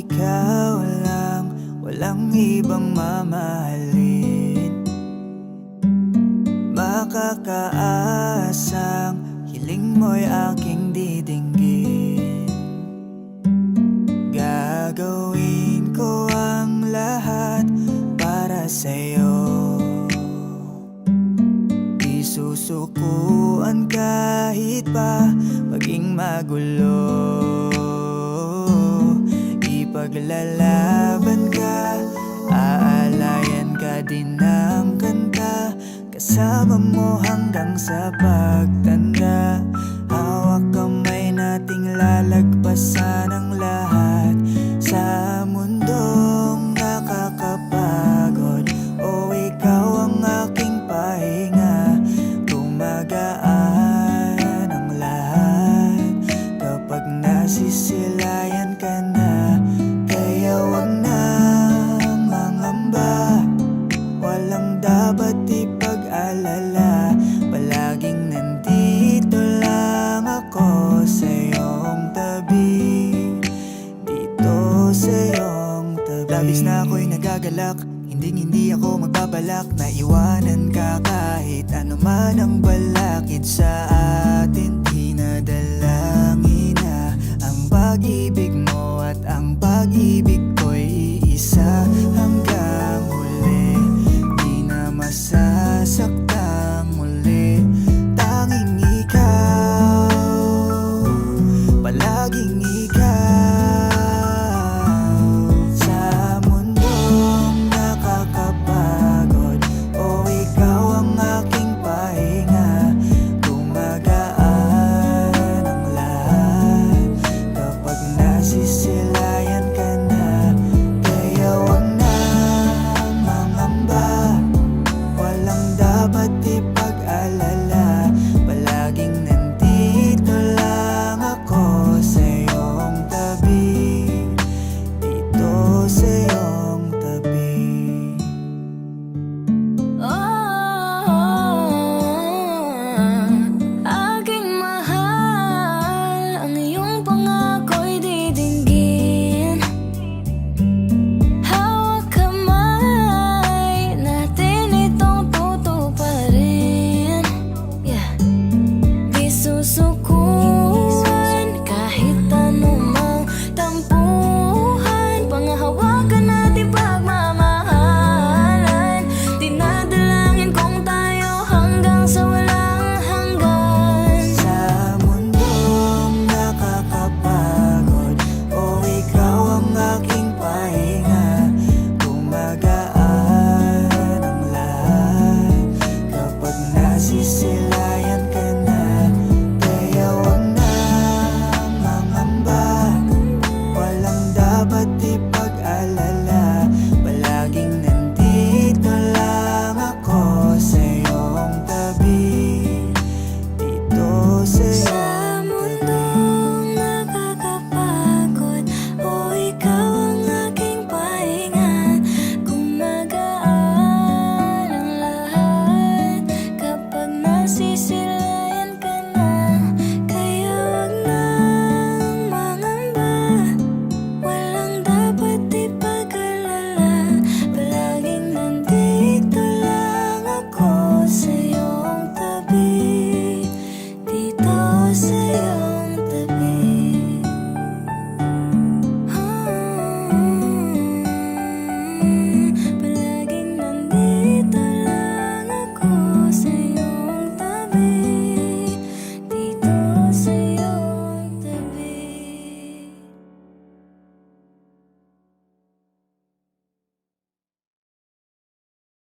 ikaw lang, walang ibang mamahalin. Makakaasang hiling mo'y aking didinggin. Gagawin ko ang lahat para sa'yo. Di susukuan kahit pa maging magulo. Ipaglalaban ka, aalayan ka din ng kanta. Kasama mo hanggang sa pagtanda. Hawak kamay nating lalagpasan ang lahat sa mundong nakakapagod. O ikaw ang aking pahinga, gumagaan ang lahat kapag nasisilayan ka na. Kaya wag nang mangamba, walang dapat ipag-alala. Palaging nandito lang ako sa iyong tabi, dito sa iyong tabi. Labis na ako'y nagagalak, hindi ako magbabalak na iwanan ka kahit ano man ang balakid sa atin. Dinadalangin na ang pag-ibig mo at ang pag-ibig